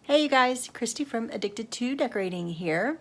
Hey you guys, Christy from Addicted to Decorating here,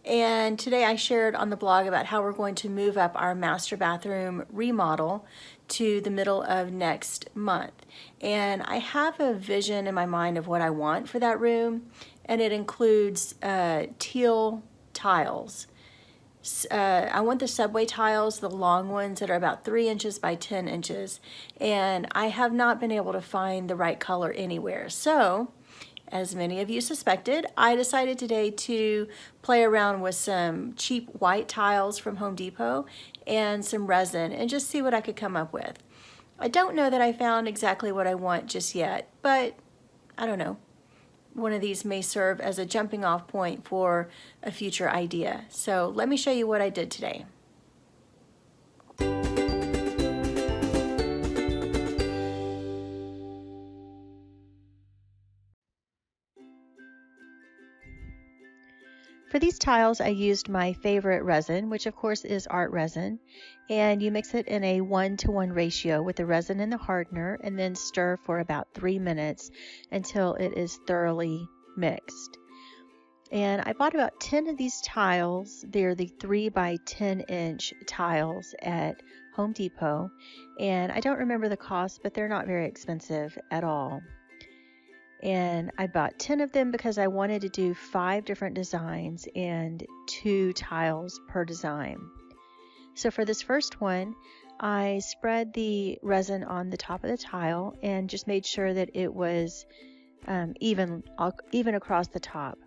and today I shared on the blog about how we're going to move up our master bathroom remodel to the middle of next month. And I have a vision in my mind of what I want for that room, and it includes teal tiles. I want the subway tiles, the long ones that are about 3 inches by 10 inches, and I have not been able to find the right color anywhere. So as many of you suspected, I decided today to play around with some cheap white tiles from Home Depot and some resin and just see what I could come up with. I don't know that I found exactly what I want just yet, but I don't know. One of these may serve as a jumping off point for a future idea. So let me show you what I did today. For these tiles, I used my favorite resin, which of course is art resin, and you mix it in a 1-to-1 ratio with the resin and the hardener, and then stir for about 3 minutes until it is thoroughly mixed. And I bought about 10 of these tiles. They're the 3 by 10 inch tiles at Home Depot, and I don't remember the cost, but they're not very expensive at all. And I bought 10 of them because I wanted to do 5 different designs and 2 tiles per design. So for this first one, I spread the resin on the top of the tile and just made sure that it was even across the top.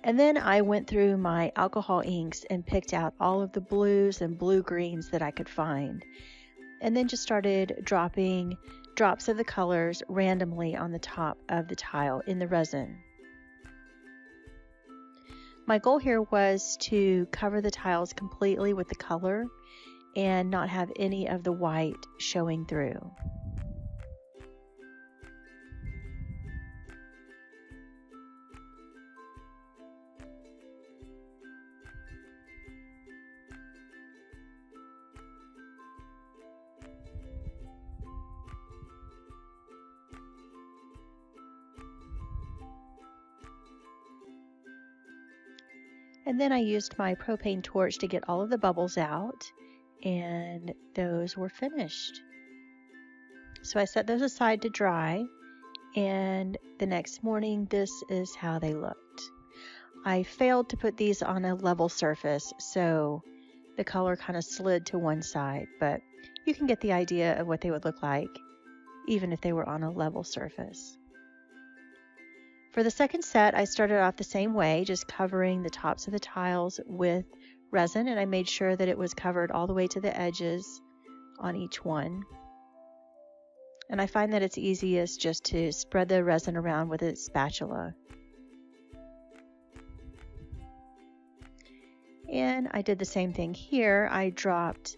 And then I went through my alcohol inks and picked out all of the blues and blue-greens that I could find. And then just started dropping drops of the colors randomly on the top of the tile in the resin. My goal here was to cover the tiles completely with the color and not have any of the white showing through. And then I used my propane torch to get all of the bubbles out, and those were finished. So I set those aside to dry, and the next morning this is how they looked. I failed to put these on a level surface, so the color kind of slid to one side, but you can get the idea of what they would look like even if they were on a level surface. For the second set, I started off the same way, just covering the tops of the tiles with resin, and I made sure that it was covered all the way to the edges on each one. And I find that it's easiest just to spread the resin around with a spatula. And I did the same thing here. I dropped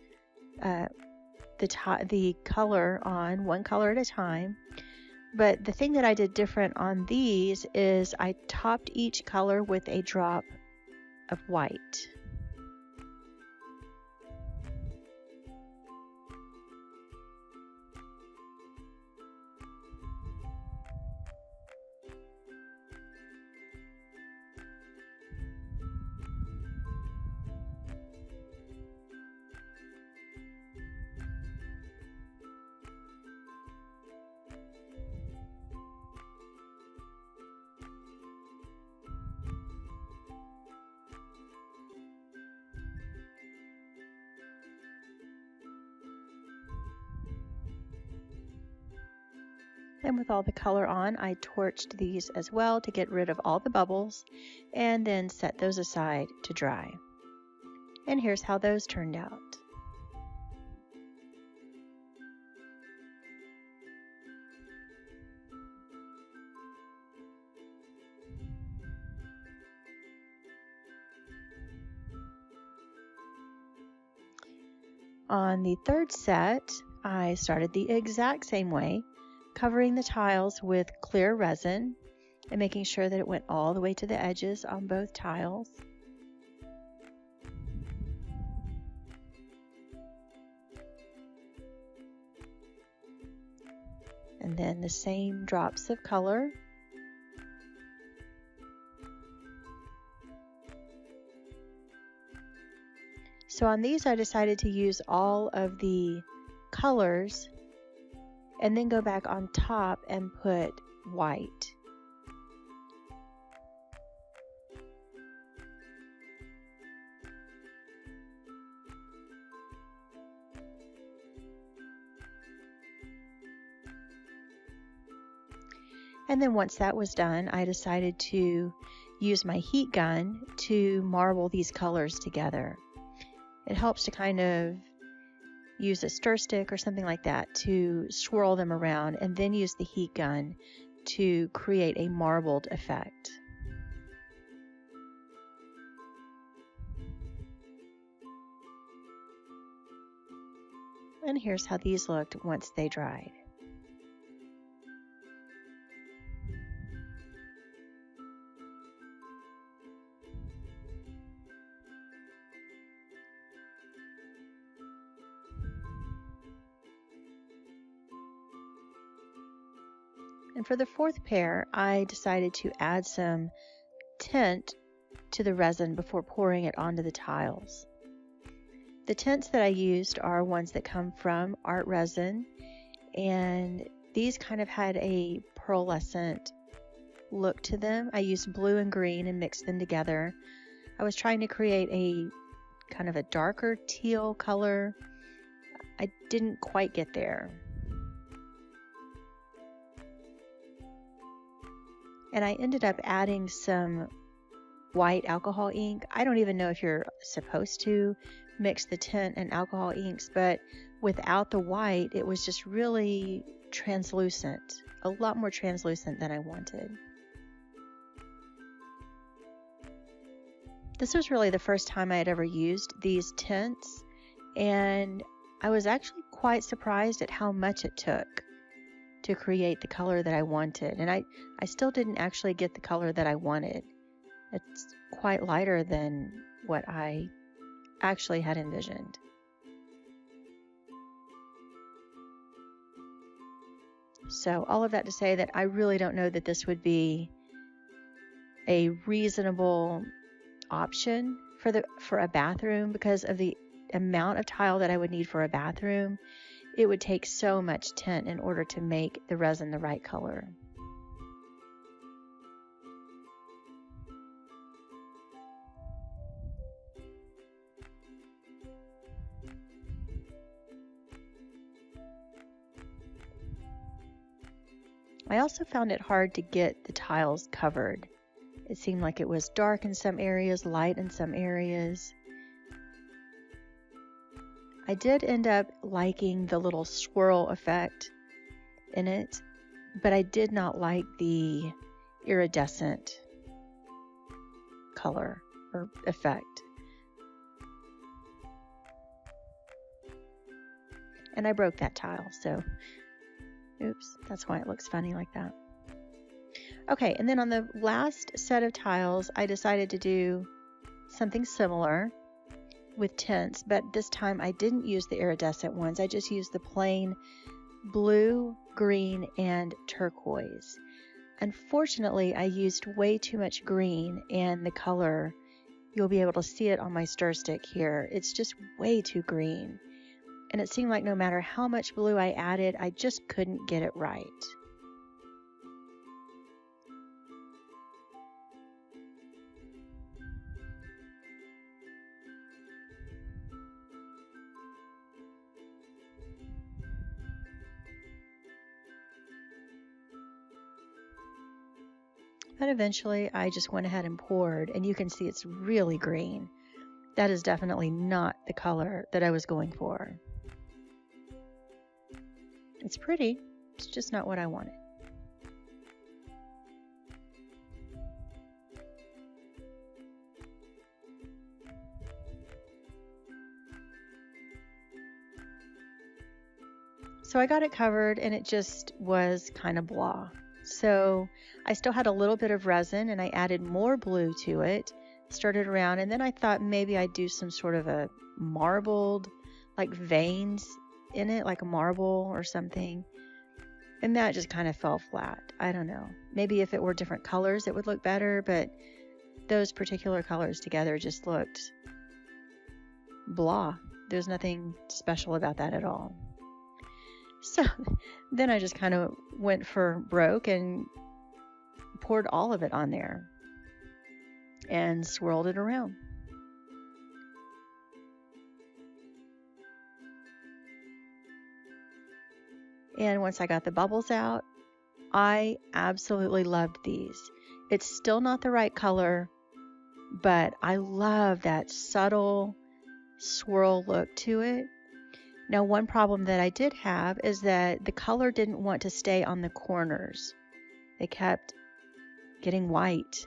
the color on one color at a time. But the thing that I did different on these is I topped each color with a drop of white. And with all the color on, I torched these as well to get rid of all the bubbles and then set those aside to dry. And here's how those turned out. On the third set, I started the exact same way, covering the tiles with clear resin and making sure that it went all the way to the edges on both tiles. And then the same drops of color So on these I decided to use all of the colors and then go back on top and put white. And then once that was done, I decided to use my heat gun to marble these colors together. It helps to kind of use a stir stick or something like that to swirl them around and then use the heat gun to create a marbled effect. And here's how these looked once they dried. And for the fourth pair, I decided to add some tint to the resin before pouring it onto the tiles. The tints that I used are ones that come from Art Resin, and these kind of had a pearlescent look to them. I used blue and green and mixed them together. I was trying to create a kind of a darker teal color. I didn't quite get there. And I ended up adding some white alcohol ink. I don't even know if you're supposed to mix the tint and alcohol inks, but without the white, it was just really translucent, a lot more translucent than I wanted. This was really the first time I had ever used these tints, and I was actually quite surprised at how much it took to create the color that I wanted. And I still didn't actually get the color that I wanted. It's quite lighter than what I actually had envisioned. So all of that to say that I really don't know that this would be a reasonable option for a bathroom because of the amount of tile that I would need for a bathroom. It would take so much tint in order to make the resin the right color. I also found it hard to get the tiles covered. It seemed like it was dark in some areas, light in some areas. I did end up liking the little swirl effect in it, but I did not like the iridescent color or effect. And I broke that tile, so oops, that's why it looks funny like that. Okay, and then on the last set of tiles, I decided to do something similar with tints, but this time I didn't use the iridescent ones. I just used the plain blue, green, and turquoise. Unfortunately, I used way too much green, and the color, you'll be able to see it on my stir stick here. It's just way too green. And it seemed like no matter how much blue I added, I just couldn't get it right. But eventually I just went ahead and poured, and you can see it's really green. That is definitely not the color that I was going for. It's pretty, it's just not what I wanted. So I got it covered, and it just was kind of blah. So I still had a little bit of resin, and I added more blue to it, stirred it around, and then I thought maybe I'd do some sort of a marbled, like veins in it, like a marble or something. And that just kind of fell flat. I don't know. Maybe if it were different colors, it would look better, but those particular colors together just looked blah. There's nothing special about that at all. So then I just kind of went for broke and poured all of it on there and swirled it around. And once I got the bubbles out, I absolutely loved these. It's still not the right color, but I love that subtle swirl look to it. Now, one problem that I did have is that the color didn't want to stay on the corners. They kept getting white.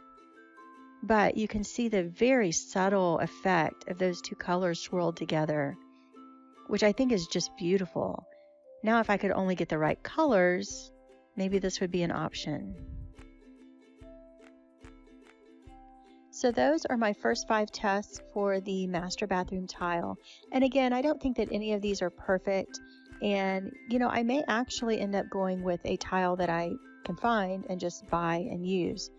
But you can see the very subtle effect of those two colors swirled together, which I think is just beautiful. Now, if I could only get the right colors, maybe this would be an option. So those are my first 5 tests for the master bathroom tile. And again, I don't think that any of these are perfect. And, I may actually end up going with a tile that I can find and just buy and use.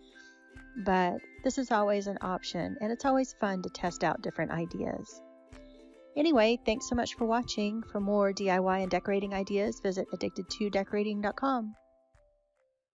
But this is always an option, and it's always fun to test out different ideas. Anyway, thanks so much for watching. For more DIY and decorating ideas, visit addicted2decorating.com.